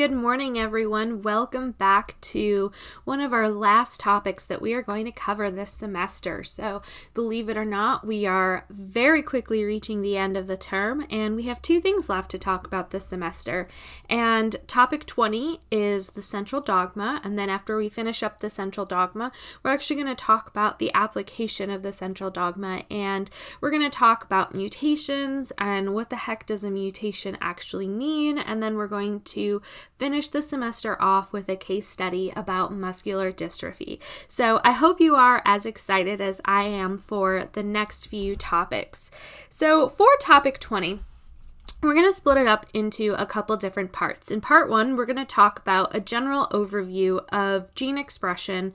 Good morning, everyone. Welcome back to one of our last topics that we are going to cover this semester. So, believe it or not, we are very quickly reaching the end of the term, and we have two things left to talk about this semester. And topic 20 is the Central Dogma, and then after we finish up the Central Dogma, we're actually going to talk about the application of the Central Dogma, and we're going to talk about mutations and what the heck does a mutation actually mean, and then we're going to finish the semester off with a case study about muscular dystrophy. So I hope you are as excited as I am for the next few topics. So for topic 20, we're going to split it up into a couple different parts. In part 1, we're going to talk about a general overview of gene expression.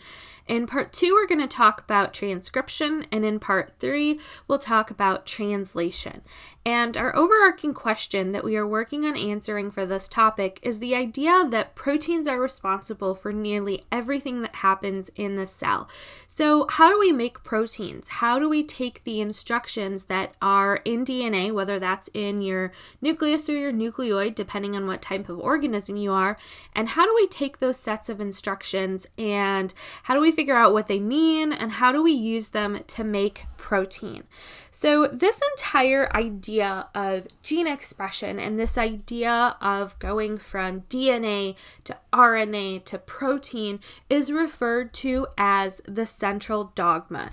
In part 2, we're going to talk about transcription, and in part 3, we'll talk about translation. And our overarching question that we are working on answering for this topic is the idea that proteins are responsible for nearly everything that happens in the cell. So how do we make proteins? How do we take the instructions that are in DNA, whether that's in your nucleus or your nucleoid, depending on what type of organism you are, and how do we take those sets of instructions and how do we figure out what they mean and how do we use them to make protein? So this entire idea of gene expression and this idea of going from DNA to RNA to protein is referred to as the Central Dogma.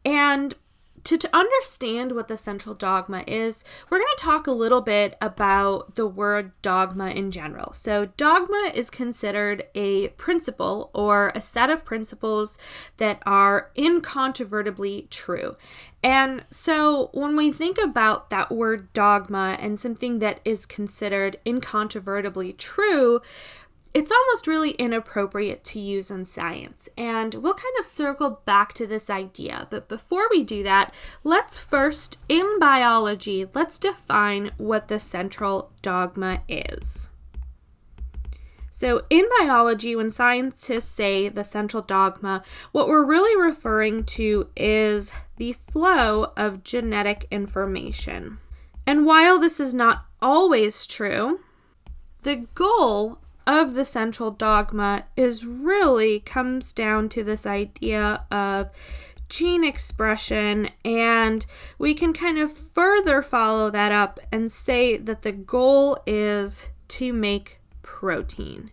And to understand what the Central Dogma is, we're going to talk a little bit about the word dogma in general. So dogma is considered a principle or a set of principles that are incontrovertibly true. And so when we think about that word dogma and something that is considered incontrovertibly true, it's almost really inappropriate to use in science, and we'll kind of circle back to this idea. But before we do that, let's first, in biology, let's define what the central dogma is. So in biology, when scientists say the central dogma, what we're really referring to is the flow of genetic information. And while this is not always true, the goal of the central dogma comes down to this idea of gene expression, and we can kind of further follow that up and say that the goal is to make protein.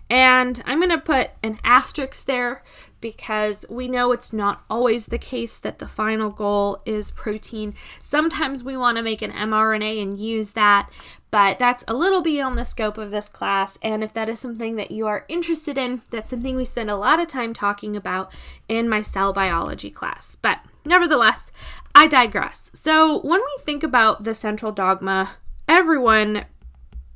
And I'm going to put an asterisk there because we know it's not always the case that the final goal is protein. Sometimes we want to make an mRNA and use that, but that's a little beyond the scope of this class. And if that is something that you are interested in, that's something we spend a lot of time talking about in my cell biology class. But nevertheless, I digress. So when we think about the central dogma, everyone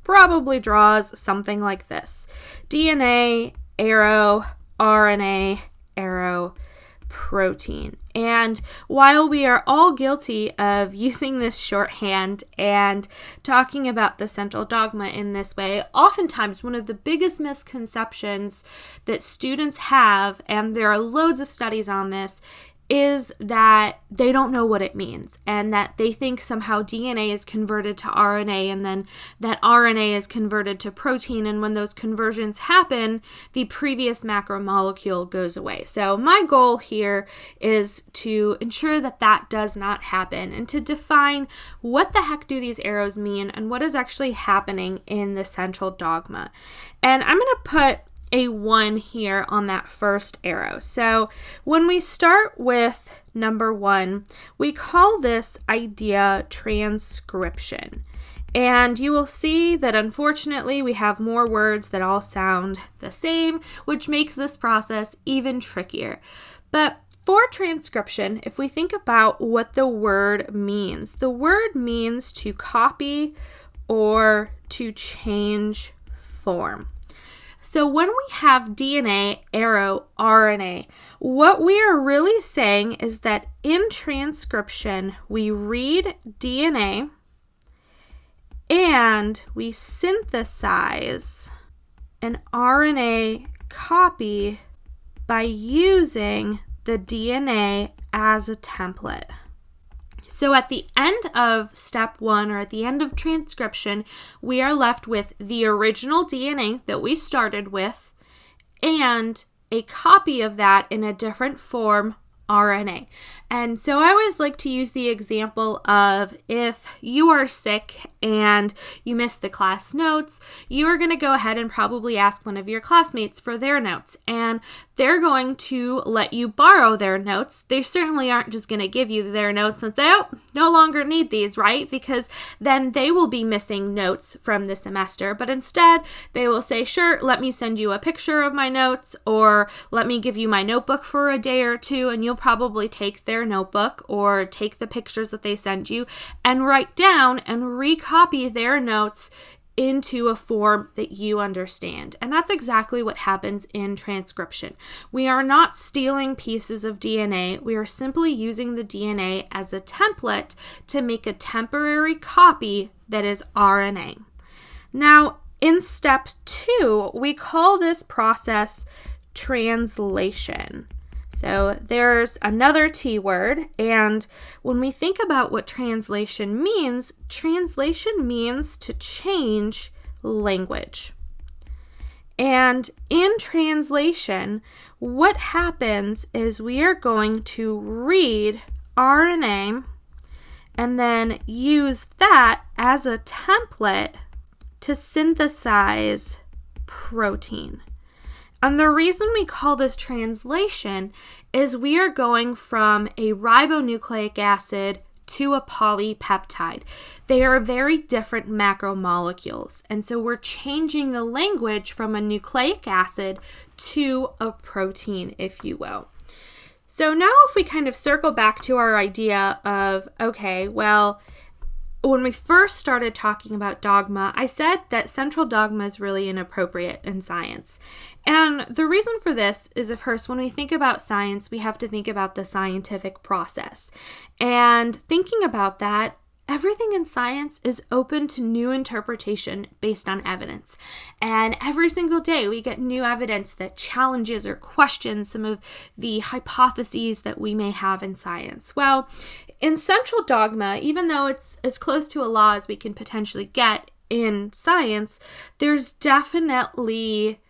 probably draws something like this: DNA, arrow, RNA, arrow, protein. And while we are all guilty of using this shorthand and talking about the central dogma in this way, oftentimes one of the biggest misconceptions that students have, and there are loads of studies on this, is that they don't know what it means and that they think somehow DNA is converted to RNA and then that RNA is converted to protein, and when those conversions happen, the previous macromolecule goes away. So my goal here is to ensure that that does not happen and to define what the heck do these arrows mean and what is actually happening in the central dogma. And I'm going to put a 1 here on that first arrow. So when we start with number 1, we call this idea transcription. And you will see that unfortunately we have more words that all sound the same, which makes this process even trickier. But for transcription, if we think about what the word means to copy or to change form. So when we have DNA, arrow, RNA, what we are really saying is that in transcription, we read DNA and we synthesize an RNA copy by using the DNA as a template. So at the end of step 1, or at the end of transcription, we are left with the original DNA that we started with and a copy of that in a different form, RNA. And so I always like to use the example of if you are sick and you missed the class notes, you are going to go ahead and probably ask one of your classmates for their notes, and they're going to let you borrow their notes. They certainly aren't just going to give you their notes and say, oh, no longer need these, right? Because then they will be missing notes from the semester, but instead they will say, sure, let me send you a picture of my notes, or let me give you my notebook for a day or two, and you'll probably take their notebook or take the pictures that they send you and write down and recopy their notes into a form that you understand. And that's exactly what happens in transcription. We are not stealing pieces of DNA. We are simply using the DNA as a template to make a temporary copy that is RNA. Now, in step 2, we call this process translation. So there's another T word, and when we think about what translation means to change language. And in translation, what happens is we are going to read RNA and then use that as a template to synthesize protein. And the reason we call this translation is we are going from a ribonucleic acid to a polypeptide. They are very different macromolecules. And so we're changing the language from a nucleic acid to a protein, if you will. So now if we kind of circle back to our idea of, okay, well, when we first started talking about dogma, I said that central dogma is really inappropriate in science. And the reason for this is, of course, when we think about science, we have to think about the scientific process. And thinking about that, everything in science is open to new interpretation based on evidence. And every single day we get new evidence that challenges or questions some of the hypotheses that we may have in science. Well, in central dogma, even though it's as close to a law as we can potentially get in science, there's definitely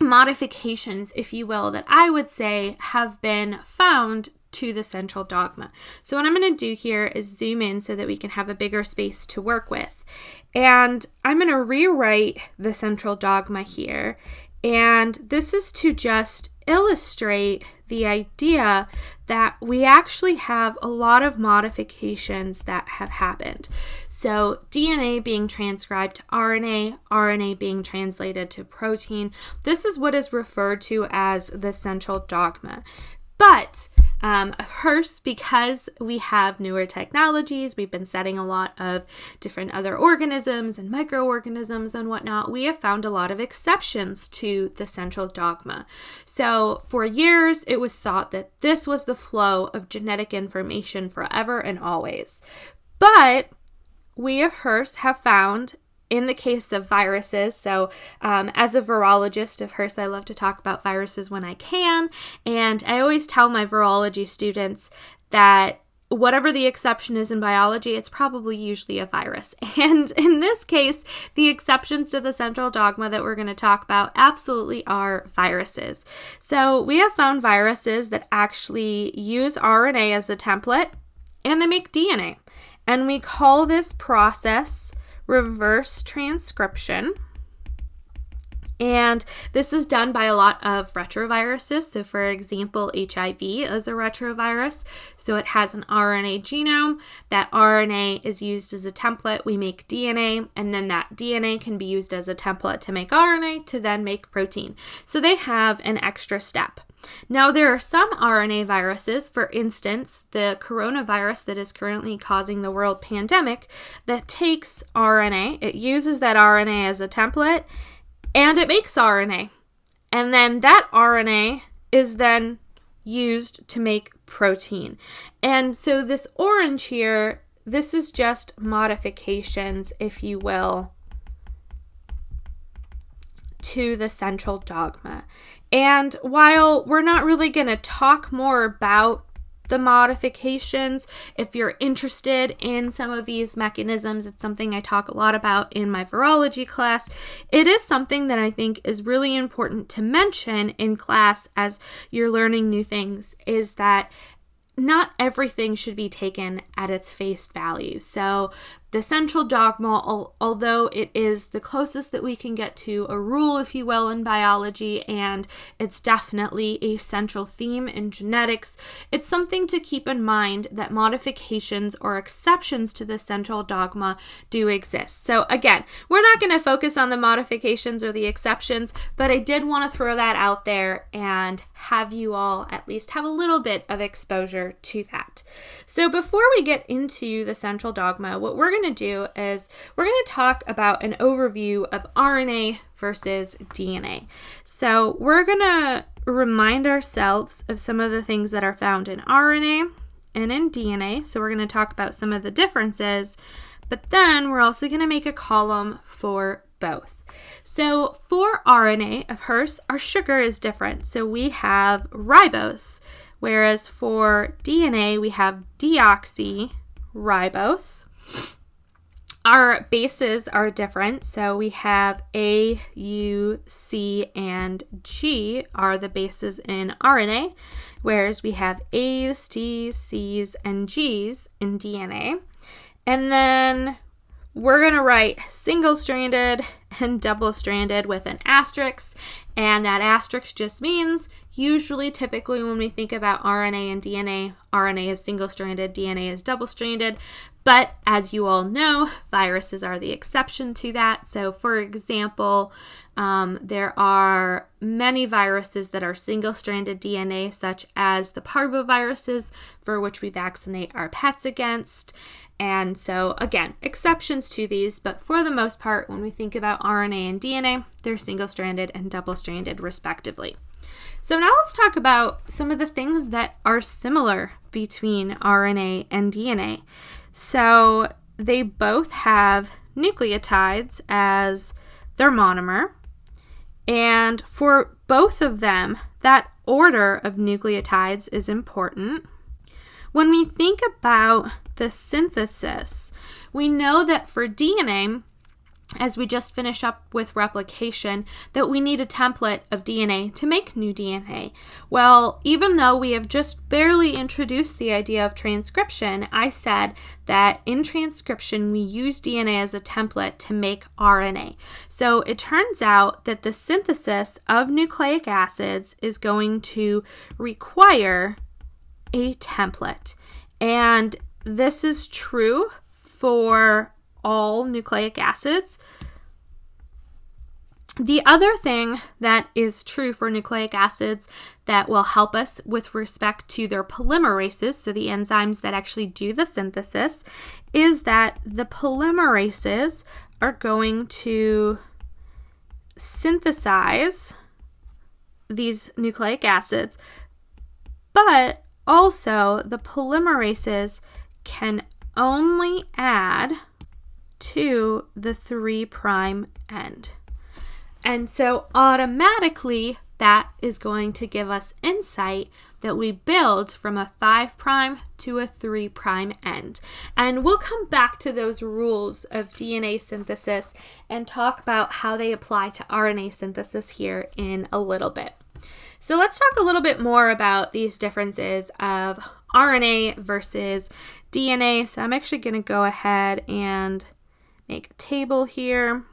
modifications, if you will, that I would say have been found to the central dogma. So what I'm going to do here is zoom in so that we can have a bigger space to work with. And I'm going to rewrite the central dogma here. And this is to just illustrate the idea that we actually have a lot of modifications that have happened. So DNA being transcribed to RNA, RNA being translated to protein. This is what is referred to as the central dogma. But of course, because we have newer technologies, we've been studying a lot of different other organisms and microorganisms and whatnot, we have found a lot of exceptions to the central dogma. So for years, it was thought that this was the flow of genetic information forever and always. But we, of course, have found in the case of viruses, so as a virologist, of course, I love to talk about viruses when I can, and I always tell my virology students that whatever the exception is in biology, it's probably usually a virus. And in this case, the exceptions to the central dogma that we're going to talk about absolutely are viruses. So we have found viruses that actually use RNA as a template, and they make DNA. And we call this process reverse transcription. And this is done by a lot of retroviruses. So for example, HIV is a retrovirus. So it has an RNA genome. That RNA is used as a template. We make DNA, and then that DNA can be used as a template to make RNA to then make protein. So they have an extra step. Now, there are some RNA viruses, for instance, the coronavirus that is currently causing the world pandemic, that takes RNA, it uses that RNA as a template, and it makes RNA. And then that RNA is then used to make protein. And so this orange here, this is just modifications, if you will, to the central dogma. And while we're not really going to talk more about the modifications. If you're interested in some of these mechanisms, it's something I talk a lot about in my virology class. It is something that I think is really important to mention in class as you're learning new things, is that not everything should be taken at its face value. So the central dogma, although it is the closest that we can get to a rule, if you will, in biology, and it's definitely a central theme in genetics, it's something to keep in mind that modifications or exceptions to the central dogma do exist. So again, we're not going to focus on the modifications or the exceptions, but I did want to throw that out there and have you all at least have a little bit of exposure to that. So before we get into the central dogma, what we're going to do is we're going to talk about an overview of RNA versus DNA. So we're going to remind ourselves of some of the things that are found in RNA and in DNA. So we're going to talk about some of the differences, but then we're also going to make a column for both. So for RNA, of course, our sugar is different. So we have ribose, whereas for DNA, we have deoxyribose. Our bases are different, so we have A, U, C, and G are the bases in RNA, whereas we have A's, T's, C's, and G's in DNA. And then we're going to write single-stranded and double-stranded with an asterisk, and that asterisk just means typically when we think about RNA and DNA, RNA is single-stranded, DNA is double-stranded, but as you all know, viruses are the exception to that. So for example, there are many viruses that are single-stranded DNA, such as the parvoviruses, for which we vaccinate our pets against. And so again, exceptions to these, but for the most part, when we think about RNA and DNA, they're single-stranded and double-stranded respectively. So now let's talk about some of the things that are similar between RNA and DNA. So they both have nucleotides as their monomer, and for both of them, that order of nucleotides is important. When we think about the synthesis, we know that for DNA, as we just finish up with replication, that we need a template of DNA to make new DNA. Well, even though we have just barely introduced the idea of transcription, I said that in transcription, we use DNA as a template to make RNA. So it turns out that the synthesis of nucleic acids is going to require a template. And this is true for all nucleic acids. The other thing that is true for nucleic acids that will help us with respect to their polymerases, so the enzymes that actually do the synthesis, is that the polymerases are going to synthesize these nucleic acids, but also the polymerases can only add to the 3' end. And so automatically that is going to give us insight that we build from a 5' to a 3' end. And we'll come back to those rules of DNA synthesis and talk about how they apply to RNA synthesis here in a little bit. So let's talk a little bit more about these differences of RNA versus DNA. So I'm actually going to go ahead and make a table here.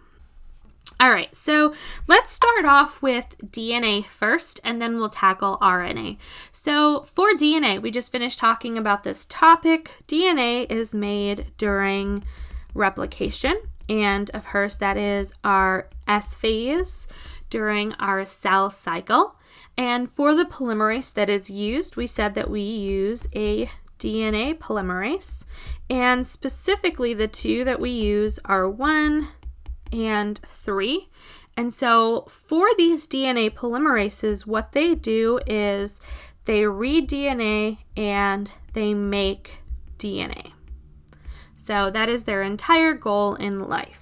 All right, so let's start off with DNA first, and then we'll tackle RNA. So for DNA, we just finished talking about this topic. DNA is made during replication, and of course that is our S phase during our cell cycle. And for the polymerase that is used, we said that we use a DNA polymerase, and specifically the two that we use are 1 and 3. And so for these DNA polymerases, what they do is they read DNA and they make DNA. So that is their entire goal in life.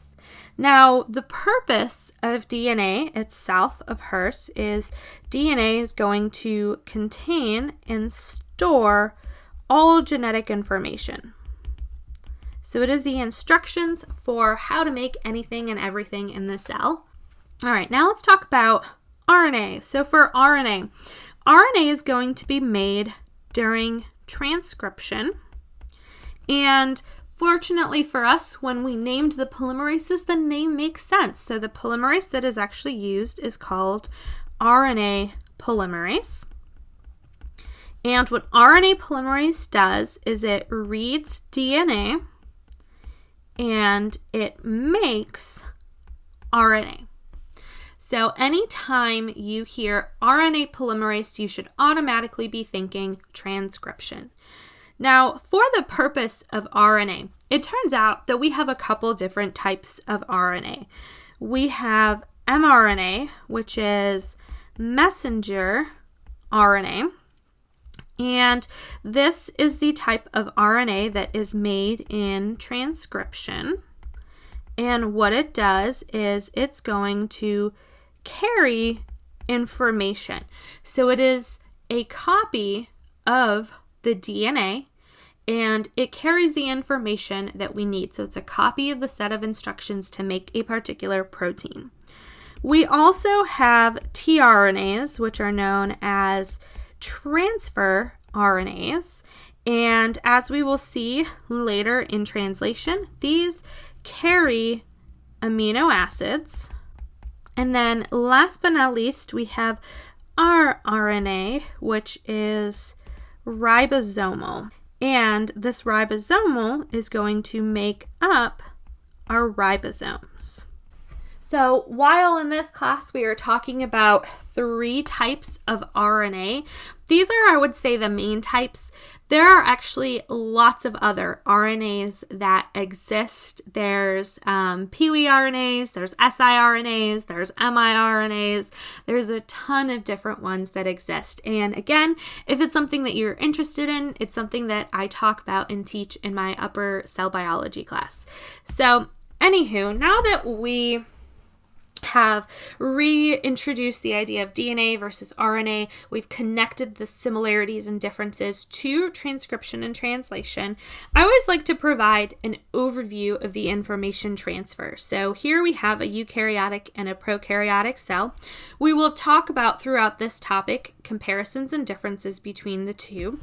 Now, the purpose of DNA itself, of course, is DNA is going to contain and store all genetic information. So it is the instructions for how to make anything and everything in the cell. All right, now let's talk about RNA. So for RNA is going to be made during transcription. And fortunately for us, when we named the polymerases, the name makes sense. So the polymerase that is actually used is called RNA polymerase. And what RNA polymerase does is it reads DNA and it makes RNA. So anytime you hear RNA polymerase, you should automatically be thinking transcription. Now, for the purpose of RNA, it turns out that we have a couple different types of RNA. We have mRNA, which is messenger RNA. And this is the type of RNA that is made in transcription. And what it does is it's going to carry information. So it is a copy of the DNA and it carries the information that we need. So it's a copy of the set of instructions to make a particular protein. We also have tRNAs, which are known as transfer RNAs, and as we will see later in translation, these carry amino acids. And then last but not least, we have rRNA, which is ribosomal, and this ribosomal is going to make up our ribosomes. So while in this class we are talking about 3 types of RNA, these are, I would say, the main types. There are actually lots of other RNAs that exist. There's Pee-wee RNAs, there's siRNAs, there's miRNAs. There's a ton of different ones that exist. And again, if it's something that you're interested in, it's something that I talk about and teach in my upper cell biology class. So anywho, now that we have reintroduced the idea of DNA versus RNA, we've connected the similarities and differences to transcription and translation, I always like to provide an overview of the information transfer. So here we have a eukaryotic and a prokaryotic cell. We will talk about throughout this topic comparisons and differences between the two.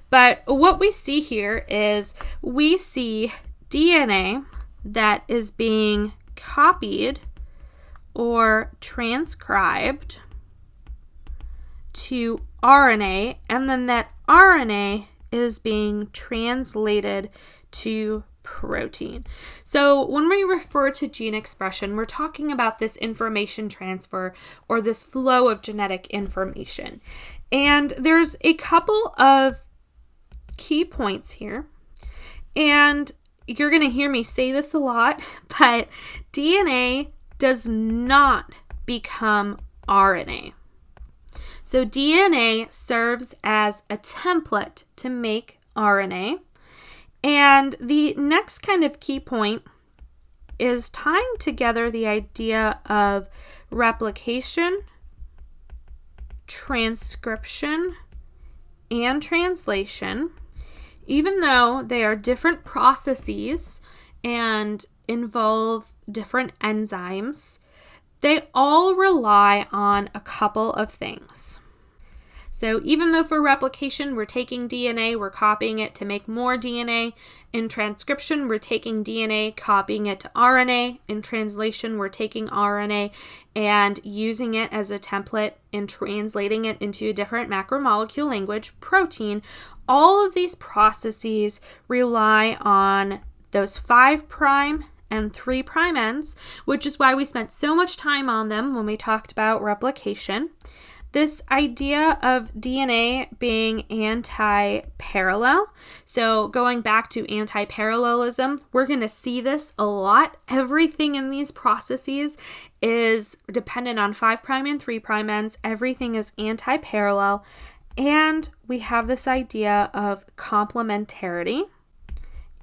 But what we see here is we see DNA that is being copied or transcribed to RNA, and then that RNA is being translated to protein. So when we refer to gene expression, we're talking about this information transfer or this flow of genetic information. And there's a couple of key points here. And you're going to hear me say this a lot, but DNA does not become RNA. So DNA serves as a template to make RNA. And the next kind of key point is tying together the idea of replication, transcription, and translation. Even though they are different processes and involve different enzymes, they all rely on a couple of things. So even though for replication we're taking DNA, we're copying it to make more DNA. In transcription, we're taking DNA, copying it to RNA. In translation, we're taking RNA and using it as a template and translating it into a different macromolecule language, protein. All of these processes rely on those 5' and 3' ends, which is why we spent so much time on them when we talked about replication. This idea of DNA being anti-parallel. So going back to anti-parallelism, we're going to see this a lot. Everything in these processes is dependent on 5' and 3' ends. Everything is anti-parallel. And we have this idea of complementarity.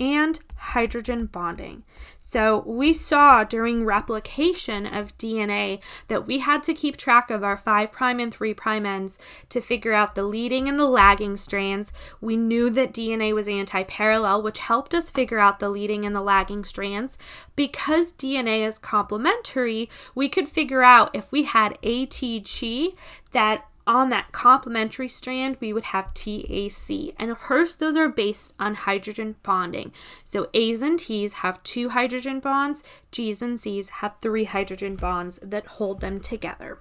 and hydrogen bonding. So we saw during replication of DNA that we had to keep track of our 5' and 3' ends to figure out the leading and the lagging strands. We knew that DNA was anti-parallel, which helped us figure out the leading and the lagging strands. Because DNA is complementary, we could figure out if we had ATG, that on that complementary strand, we would have TAC. And of course, those are based on hydrogen bonding. So A's and T's have 2 hydrogen bonds, G's and C's have 3 hydrogen bonds that hold them together.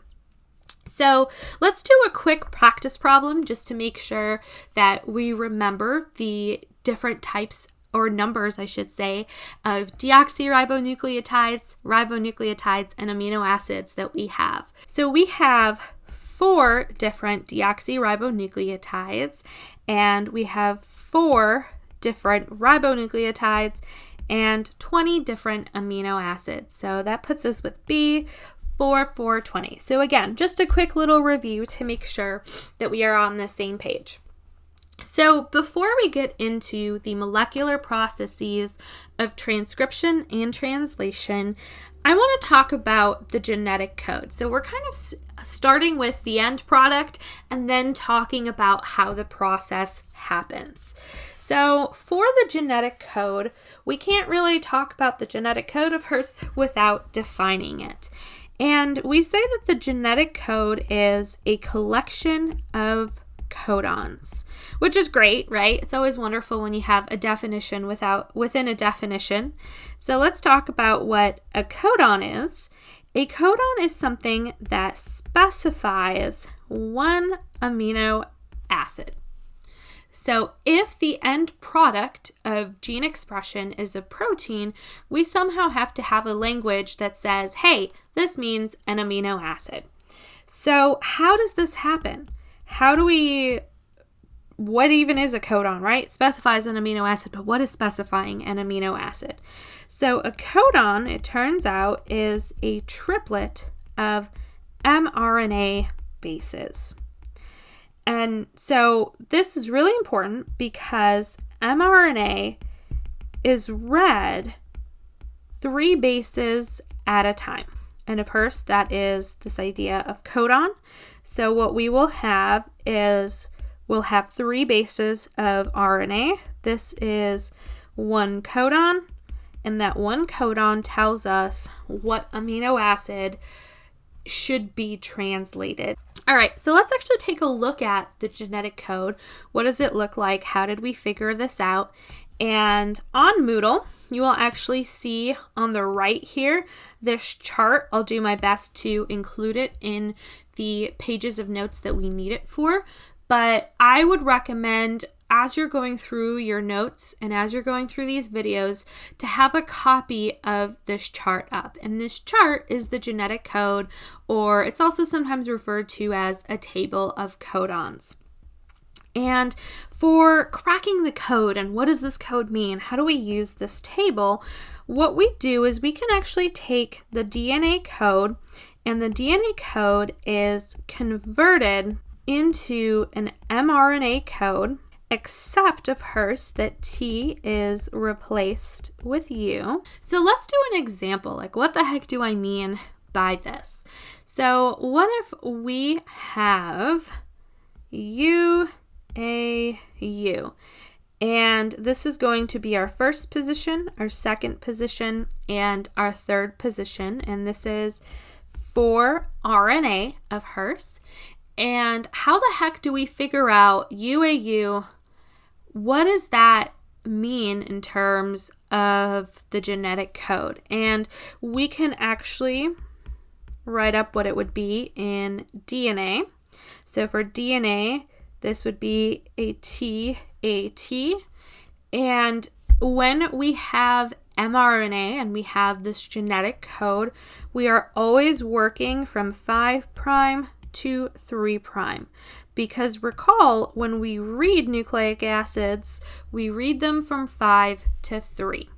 So let's do a quick practice problem just to make sure that we remember the different types or numbers, I should say, of deoxyribonucleotides, ribonucleotides, and amino acids that we have. So we have 4 different deoxyribonucleotides, and we have 4 different ribonucleotides and 20 different amino acids. So that puts us with B, 4, 4, 20. So again, just a quick little review to make sure that we are on the same page. So before we get into the molecular processes of transcription and translation, I want to talk about the genetic code. So we're kind of starting with the end product and then talking about how the process happens. So for the genetic code, we can't really talk about the genetic code of hers without defining it. And we say that the genetic code is a collection of codons, which is great, right? It's always wonderful when you have a definition within a definition. So let's talk about what a codon is. A codon is something that specifies one amino acid. So if the end product of gene expression is a protein, we somehow have to have a language that says, hey, this means an amino acid. So how does this happen? What even is a codon, right? It specifies an amino acid, but what is specifying an amino acid? So a codon, it turns out, is a triplet of mRNA bases. And so this is really important because mRNA is read 3 bases at a time. And of course, that is this idea of codon. So what we will have is we'll have 3 bases of RNA. This is 1 codon, and that 1 codon tells us what amino acid should be translated. All right, so let's actually take a look at the genetic code. What does it look like? How did we figure this out? And on Moodle, you will actually see on the right here, this chart. I'll do my best to include it in the pages of notes that we need it for. But I would recommend, as you're going through your notes and as you're going through these videos, to have a copy of this chart up. And this chart is the genetic code, or it's also sometimes referred to as a table of codons. And for cracking the code, and what does this code mean? How do we use this table? What we do is we can actually take the DNA code, and the DNA code is converted into an mRNA code, except of course that T is replaced with U. So let's do an example. Like, what the heck do I mean by this? So what if we have UAU, and this is going to be our first position, our second position, and our third position, and this is for RNA of hers. And how the heck do we figure out UAU? What does that mean in terms of the genetic code? And we can actually write up what it would be in DNA. So for DNA, this would be a TAT. And when we have mRNA and we have this genetic code, we are always working from 5' to 3'. Because recall, when we read nucleic acids, we read them from 5 to 3.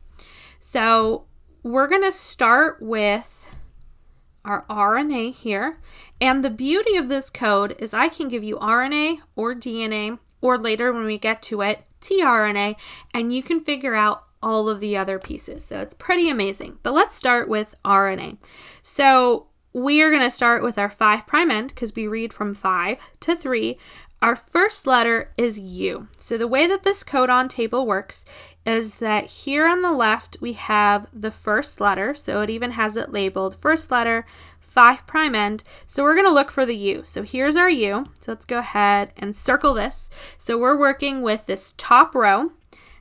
So we're going to start with our RNA here. And the beauty of this code is I can give you RNA or DNA, or later when we get to it, tRNA, and you can figure out all of the other pieces. So it's pretty amazing. But let's start with RNA. So we are going to start with our 5' end because we read from 5 to 3. Our first letter is U. So the way that this codon table works is that here on the left we have the first letter. So it even has it labeled first letter, 5' end. So we're going to look for the U. So here's our U. So let's go ahead and circle this. So we're working with this top row.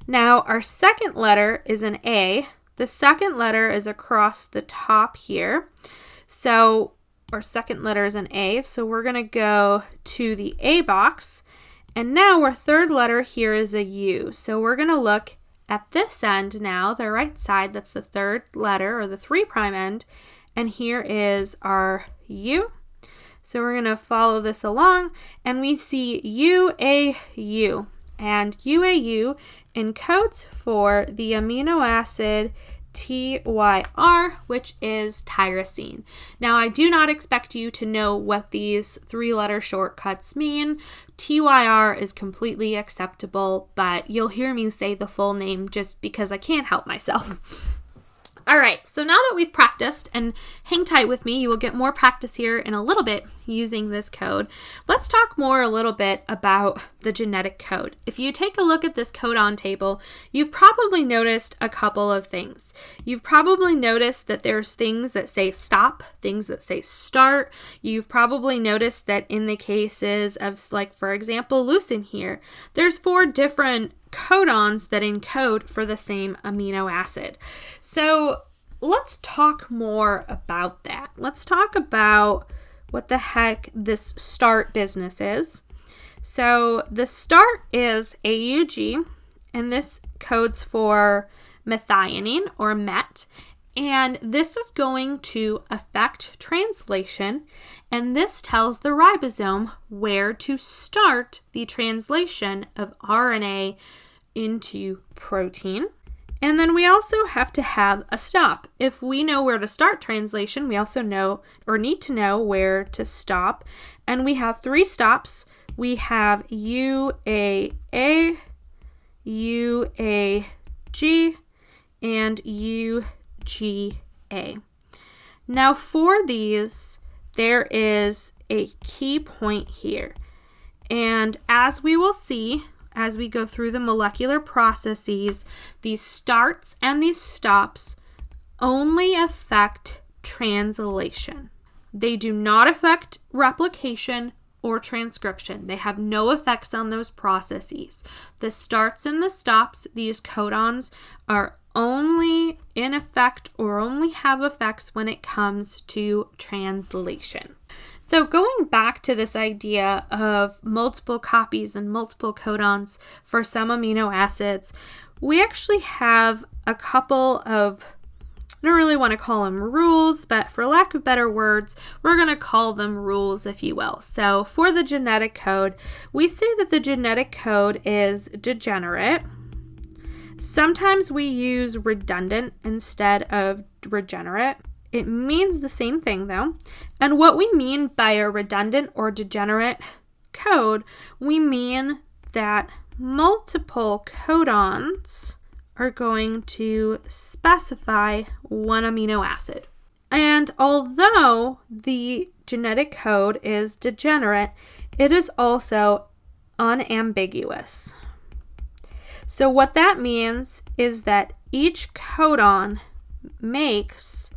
Now our second letter is an A. The second letter is across the top here. So our second letter is an A. So we're going to go to the A box. And now our third letter here is a U. So we're going to look at this end now, the right side. That's the third letter or the 3' end. And here is our U. So we're going to follow this along and we see UAU. And UAU encodes for the amino acid TYR, which is tyrosine. Now, I do not expect you to know what these 3-letter shortcuts mean. TYR is completely acceptable, but you'll hear me say the full name just because I can't help myself. All right, so now that we've practiced, and hang tight with me, you will get more practice here in a little bit using this code. Let's talk more a little bit about the genetic code. If you take a look at this codon table, you've probably noticed a couple of things. You've probably noticed that there's things that say stop, things that say start. You've probably noticed that in the cases of, like, for example, leucine here, there's 4 different codons that encode for the same amino acid. So let's talk more about that. Let's talk about what the heck this start business is. So the start is AUG, and this codes for methionine or MET. And this is going to affect translation, and this tells the ribosome where to start the translation of RNA into protein. And then we also have to have a stop. If we know where to start translation, we also know or need to know where to stop. And we have 3 stops. We have UAA, UAG, and UGA. Now for these, there is a key point here. And as we will see, as we go through the molecular processes, these starts and these stops only affect translation. They do not affect replication or transcription. They have no effects on those processes. The starts and the stops, these codons, are only in effect or only have effects when it comes to translation. So going back to this idea of multiple copies and multiple codons for some amino acids, we actually have a couple of, I don't really want to call them rules, but for lack of better words, we're going to call them rules, if you will. So for the genetic code, we say that the genetic code is degenerate. Sometimes we use redundant instead of regenerate. It means the same thing though. And what we mean by a redundant or degenerate code, we mean that multiple codons are going to specify one amino acid. And although the genetic code is degenerate, it is also unambiguous. So what that means is that each codon makes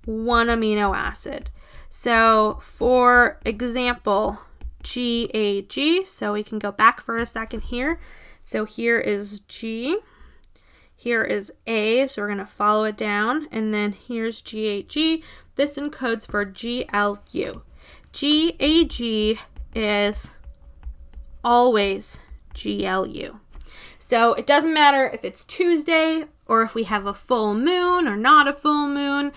one amino acid. So for example, GAG, so we can go back for a second here. So here is G, here is A, so we're going to follow it down, and then here's GAG. This encodes for GLU. GAG is always GLU. So it doesn't matter if it's Tuesday or if we have a full moon or not a full moon,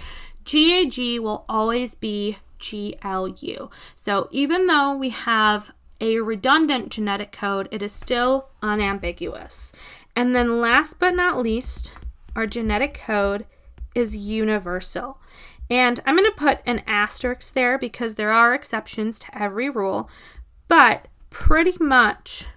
GAG will always be GLU. So even though we have a redundant genetic code, it is still unambiguous. And then last but not least, our genetic code is universal. And I'm going to put an asterisk there because there are exceptions to every rule, but pretty much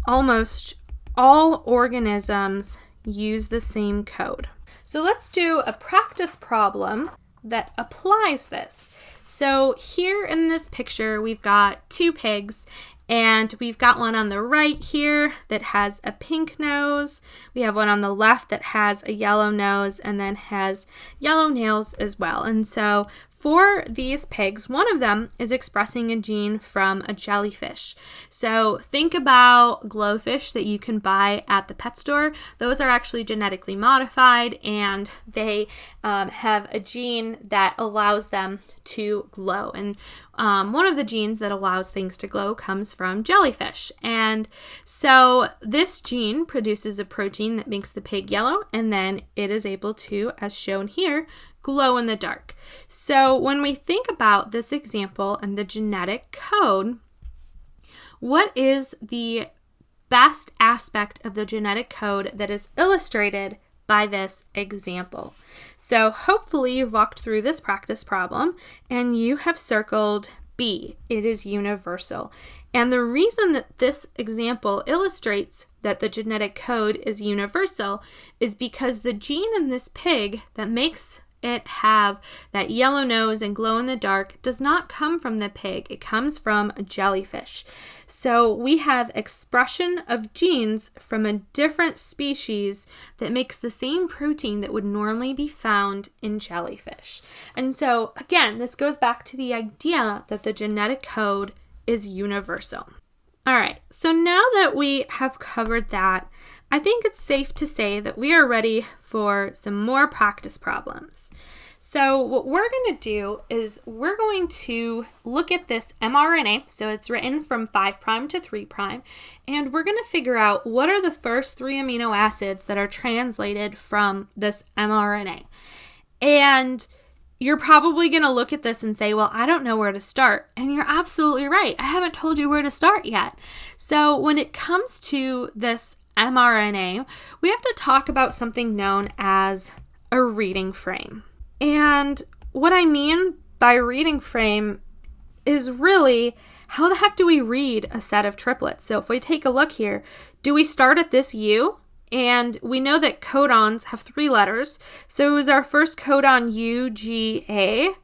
almost all organisms use the same code. So let's do a practice problem that applies this. So here in this picture, we've got two pigs, and we've got one on the right here that has a pink nose. We have one on the left that has a yellow nose and then has yellow nails as well. And so for these pigs, one of them is expressing a gene from a jellyfish. So think about glowfish that you can buy at the pet store. Those are actually genetically modified, and they have a gene that allows them to glow. And one of the genes that allows things to glow comes from jellyfish. And so this gene produces a protein that makes the pig yellow, and then it is able to, as shown here, glow in the dark. So when we think about this example and the genetic code, what is the best aspect of the genetic code that is illustrated by this example? So hopefully you've walked through this practice problem and you have circled B. It is universal. And the reason that this example illustrates that the genetic code is universal is because the gene in this pig that makes it have that yellow nose and glow in the dark does not come from the pig. It comes from a jellyfish. So we have expression of genes from a different species that makes the same protein that would normally be found in jellyfish. And so again, this goes back to the idea that the genetic code is universal. All right, so now that we have covered that, I think it's safe to say that we are ready for some more practice problems. So what we're going to do is we're going to look at this mRNA. So it's written from 5' to 3', and we're going to figure out what are the first 3 amino acids that are translated from this mRNA. And you're probably going to look at this and say, well, I don't know where to start. And you're absolutely right. I haven't told you where to start yet. So when it comes to this mRNA, we have to talk about something known as a reading frame. And what I mean by reading frame is really, how the heck do we read a set of triplets? So if we take a look here, do we start at this U? And we know that codons have 3 letters. So is our first codon U, G, A?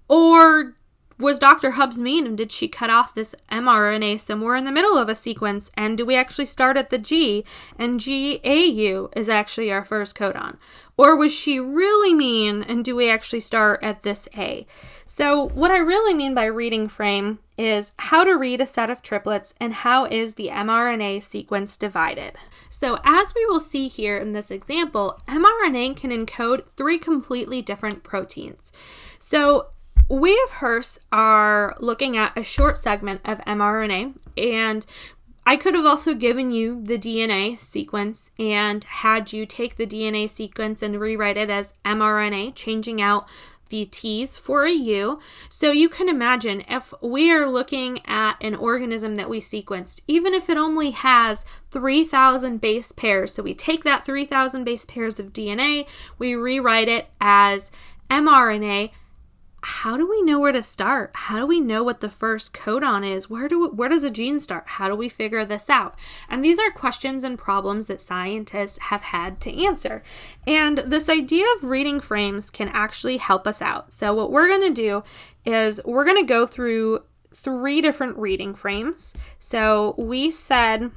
Or was Dr. Hubbs mean and did she cut off this mRNA somewhere in the middle of a sequence? And do we actually start at the G? And GAU is actually our first codon. Or was she really mean and do we actually start at this A? So what I really mean by reading frame is how to read a set of triplets and how is the mRNA sequence divided. So as we will see here in this example, mRNA can encode 3 completely different proteins. So we, of course, are looking at a short segment of mRNA, and I could have also given you the DNA sequence and had you take the DNA sequence and rewrite it as mRNA, changing out the T's for a U. So you can imagine if we are looking at an organism that we sequenced, even if it only has 3,000 base pairs, so we take that 3,000 base pairs of DNA, we rewrite it as mRNA, how do we know where to start? How do we know what the first codon is? Where does a gene start? How do we figure this out? And these are questions and problems that scientists have had to answer. And this idea of reading frames can actually help us out. So what we're going to do is we're going to go through 3 different reading frames. So we said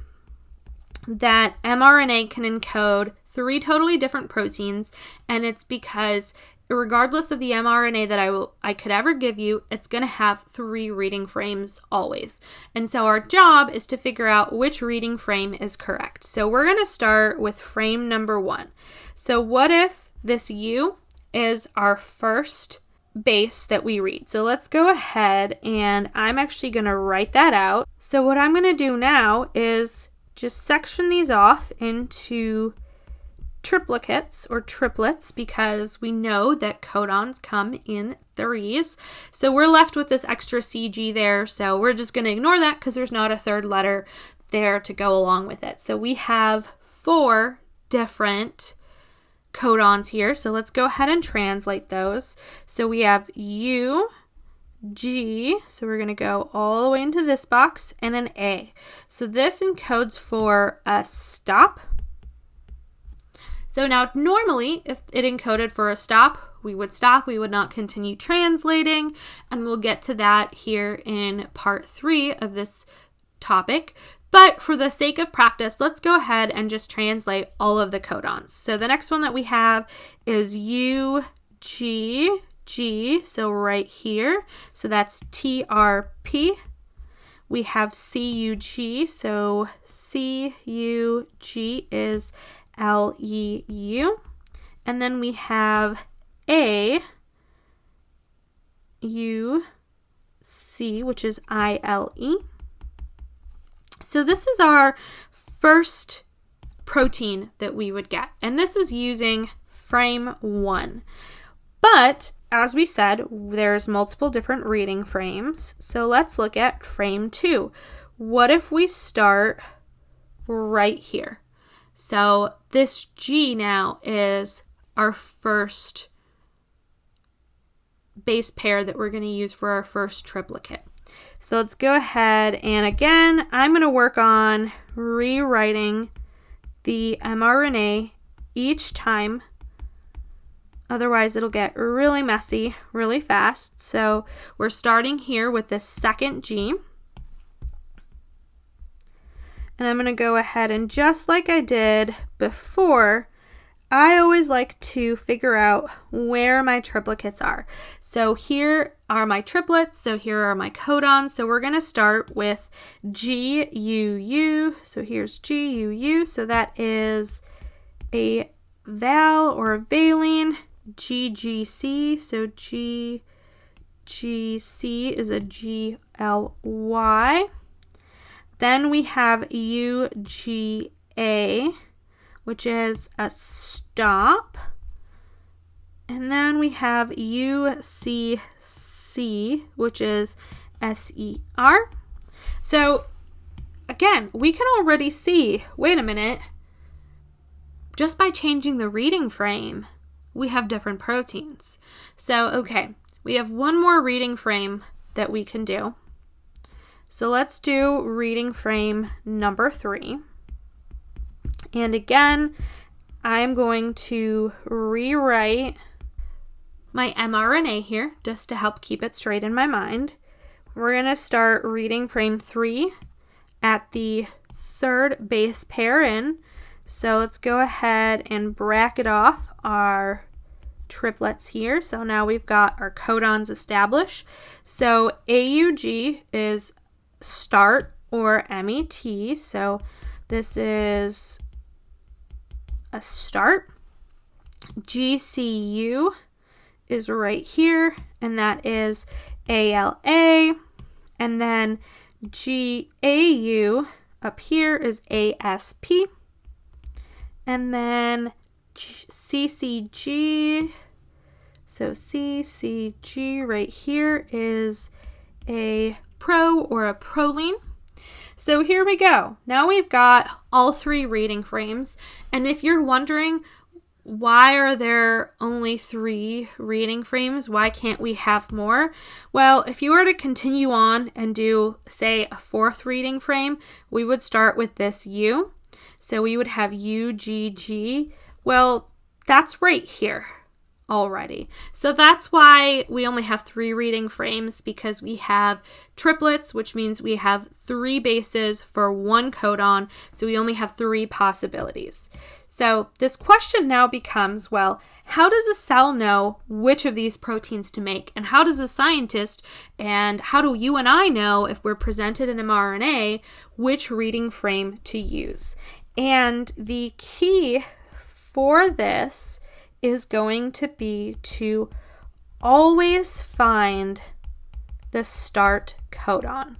that mRNA can encode 3 totally different proteins, and it's because regardless of the mRNA that I could ever give you, it's going to have 3 reading frames always. And so our job is to figure out which reading frame is correct. So we're going to start with frame number 1. So what if this U is our first base that we read? So let's go ahead and I'm actually going to write that out. So what I'm going to do now is just section these off into triplicates or triplets because we know that codons come in 3s. So we're left with this extra CG there. So we're just going to ignore that because there's not a 3rd letter there to go along with it. So we have 4 different codons here. So let's go ahead and translate those. So we have U, G, so we're going to go all the way into this box, and an A. So this encodes for a stop, So now normally if it encoded for a stop, we would not continue translating, and we'll get to that here in part 3 of this topic. But for the sake of practice, let's go ahead and just translate all of the codons. So the next one that we have is UGG, so right here. So that's TRP. We have CUG, so CUG is LEU. And then we have AUC, which is ILE. So this is our first protein that we would get, and this is using frame 1. But as we said, there's multiple different reading frames. So let's look at frame 2. What if we start right here? So this G now is our first base pair that we're going to use for our first triplicate. So let's go ahead, and again, I'm going to work on rewriting the mRNA each time. Otherwise, it'll get really messy really fast. So we're starting here with this second G. And I'm going to go ahead and just like I did before, I always like to figure out where my triplicates are. So here are my triplets. So here are my codons. So we're going to start with GUU. So here's GUU. So that is a val or a valine. GGC. So GGC is a GLY. Then we have UGA, which is a stop. And then we have UCC, which is SER. So again, we can already see, wait a minute, just by changing the reading frame, we have different proteins. So, okay, we have one more reading frame that we can do. So let's do reading frame number 3. And again, I'm going to rewrite my mRNA here just to help keep it straight in my mind. We're going to start reading frame 3 at the third base pair in. So let's go ahead and bracket off our triplets here. So now we've got our codons established. So AUG is start or MET. So this is a start. GCU is right here, and that is ALA. And then GAU up here is ASP. And then CCG, so CCG right here is a pro or a proline. So here we go. Now we've got all 3 reading frames. And if you're wondering, why are there only 3 reading frames? Why can't we have more? Well, if you were to continue on and do, say, a 4th reading frame, we would start with this U. So we would have UGG. Well, that's right here already. So that's why we only have 3 reading frames, because we have triplets, which means we have 3 bases for 1 codon. So we only have 3 possibilities. So this question now becomes, well, how does a cell know which of these proteins to make? And how does a scientist, and how do you and I know, if we're presented an mRNA, which reading frame to use? And the key for this is going to be to always find the start codon.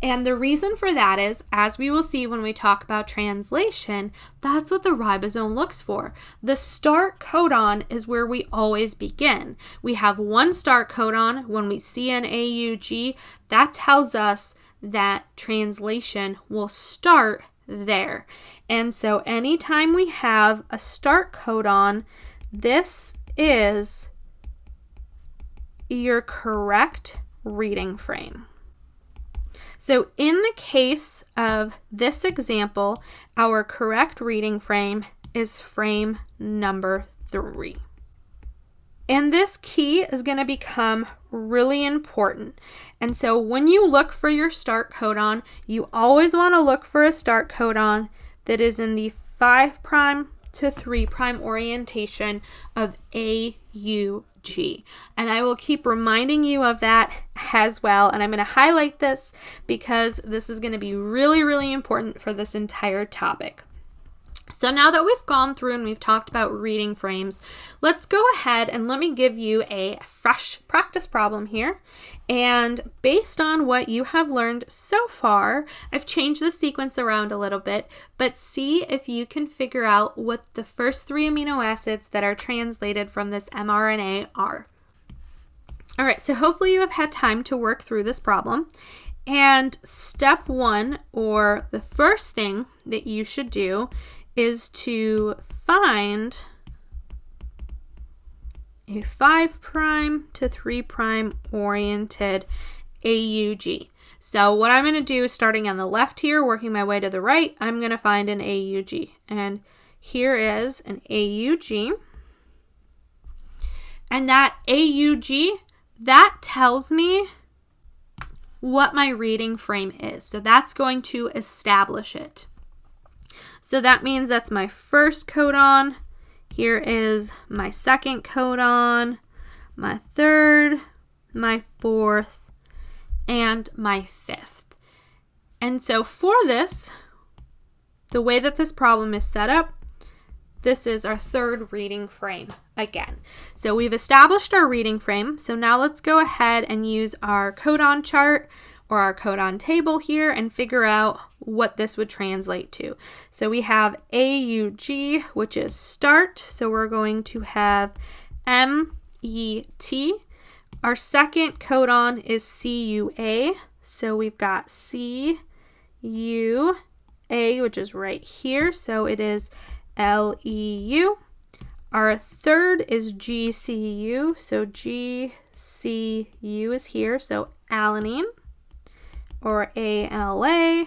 And the reason for that is, as we will see when we talk about translation, that's what the ribosome looks for. The start codon is where we always begin. We have one start codon. When we see an AUG, that tells us that translation will start there. And so anytime we have a start codon, this is your correct reading frame. So in the case of this example, our correct reading frame is frame number 3. And this key is going to become really important. And so when you look for your start codon, you always want to look for a start codon that is in the 5' to 3' orientation of AUG. And I will keep reminding you of that as well. And I'm going to highlight this because this is going to be really, really important for this entire topic. So now that we've gone through and we've talked about reading frames, let's go ahead and let me give you a fresh practice problem here. And based on what you have learned so far, I've changed the sequence around a little bit, but see if you can figure out what the first 3 amino acids that are translated from this mRNA are. All right, so hopefully you have had time to work through this problem. And step 1, or the first thing that you should do, is to find a 5' to 3' oriented AUG. So what I'm going to do is, starting on the left here, working my way to the right, I'm going to find an AUG. And here is an AUG. And that AUG, that tells me what my reading frame is. So that's going to establish it. So that means that's my first codon. Here is my second codon, my third, my fourth, and my fifth. And so for this, the way that this problem is set up, this is our third reading frame again. So we've established our reading frame. So now let's go ahead and use our codon chart or our codon table here and figure out what this would translate to. So we have AUG, which is start. So we're going to have MET. Our second codon is CUA. So we've got CUA, which is right here. So it is LEU. Our third is GCU. So GCU is here. So alanine, or ALA.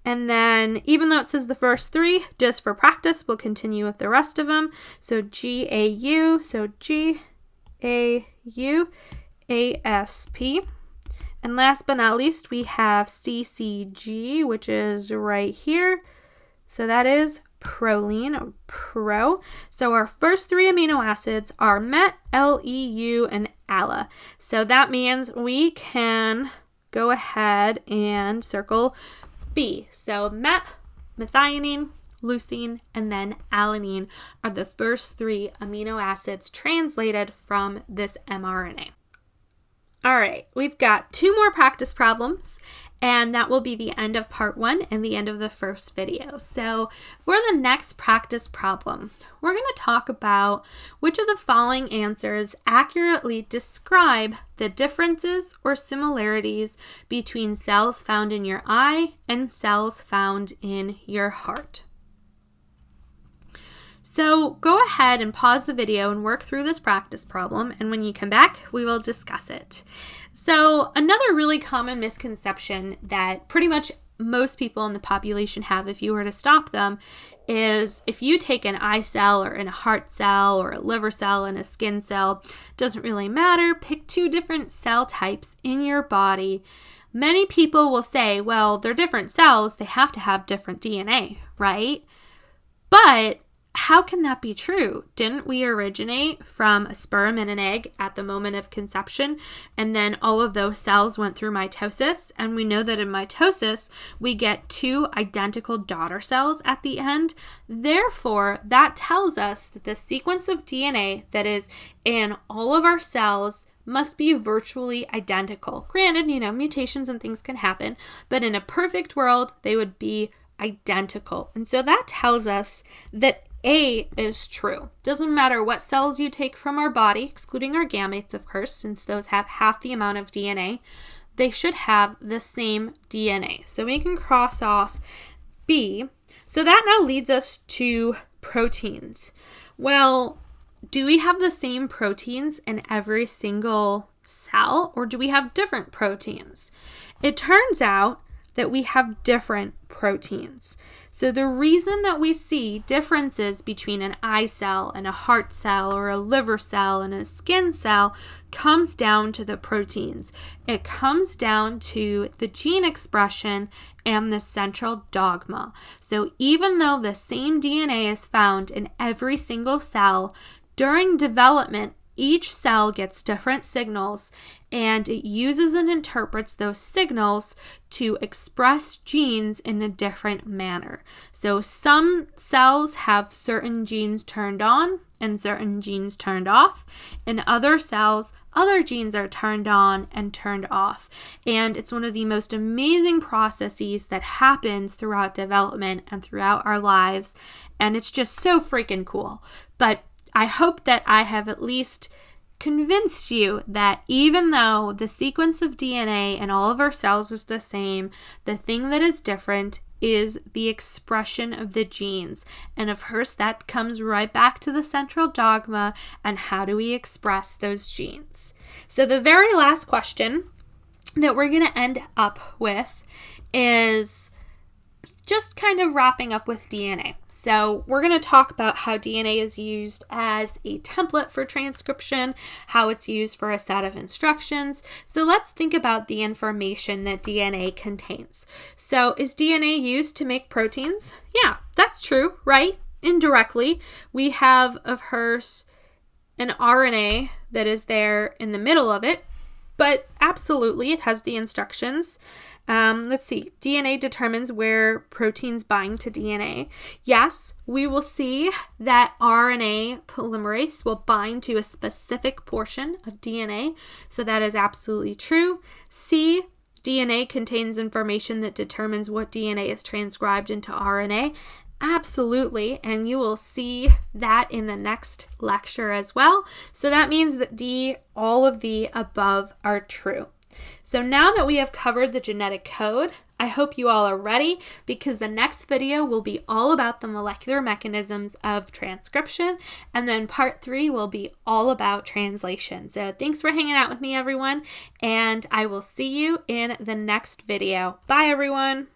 And then, even though it says the first 3, just for practice, we'll continue with the rest of them. So GAU, so GAU, ASP. And last but not least, we have CCG, which is right here. So that is proline, or pro. So our first 3 amino acids are MET, LEU, and ALA. So that means we can go ahead and circle B. So MET, methionine, leucine, and then alanine are the first 3 amino acids translated from this mRNA. All right, we've got 2 more practice problems, and that will be the end of part 1 and the end of the first video. So for the next practice problem, we're going to talk about which of the following answers accurately describe the differences or similarities between cells found in your eye and cells found in your heart. So go ahead and pause the video and work through this practice problem, and when you come back, we will discuss it. So another really common misconception that pretty much most people in the population have, if you were to stop them, is if you take an eye cell or a heart cell or a liver cell and a skin cell, doesn't really matter, pick 2 different cell types in your body. Many people will say, well, they're different cells, they have to have different DNA, right? But how can that be true? Didn't we originate from a sperm and an egg at the moment of conception? And then all of those cells went through mitosis. And we know that in mitosis, we get 2 identical daughter cells at the end. Therefore, that tells us that the sequence of DNA that is in all of our cells must be virtually identical. Granted, mutations and things can happen, but in a perfect world, they would be identical. And so that tells us that A is true. Doesn't matter what cells you take from our body, excluding our gametes, of course, since those have half the amount of DNA, they should have the same DNA. So we can cross off B. So that now leads us to proteins. Well, do we have the same proteins in every single cell, or do we have different proteins? It turns out that we have different proteins. So the reason that we see differences between an eye cell and a heart cell or a liver cell and a skin cell comes down to the proteins. It comes down to the gene expression and the central dogma. So even though the same DNA is found in every single cell, during development, each cell gets different signals, and it uses and interprets those signals to express genes in a different manner. So some cells have certain genes turned on and certain genes turned off. In other cells, other genes are turned on and turned off. And it's one of the most amazing processes that happens throughout development and throughout our lives. And it's just so freaking cool. But I hope that I have at least convinced you that even though the sequence of DNA in all of our cells is the same, the thing that is different is the expression of the genes. And of course, that comes right back to the central dogma and how do we express those genes. So the very last question that we're going to end up with is just kind of wrapping up with DNA. So we're going to talk about how DNA is used as a template for transcription, how it's used for a set of instructions. So let's think about the information that DNA contains. So is DNA used to make proteins? Yeah, that's true, right? Indirectly, we have, of course, an RNA that is there in the middle of it, but absolutely it has the instructions. Let's see. DNA determines where proteins bind to DNA. Yes, we will see that RNA polymerase will bind to a specific portion of DNA. So that is absolutely true. C, DNA contains information that determines what DNA is transcribed into RNA. Absolutely, and you will see that in the next lecture as well. So that means that D, all of the above are true. So now that we have covered the genetic code, I hope you all are ready because the next video will be all about the molecular mechanisms of transcription, and then part 3 will be all about translation. So thanks for hanging out with me, everyone, and I will see you in the next video. Bye, everyone.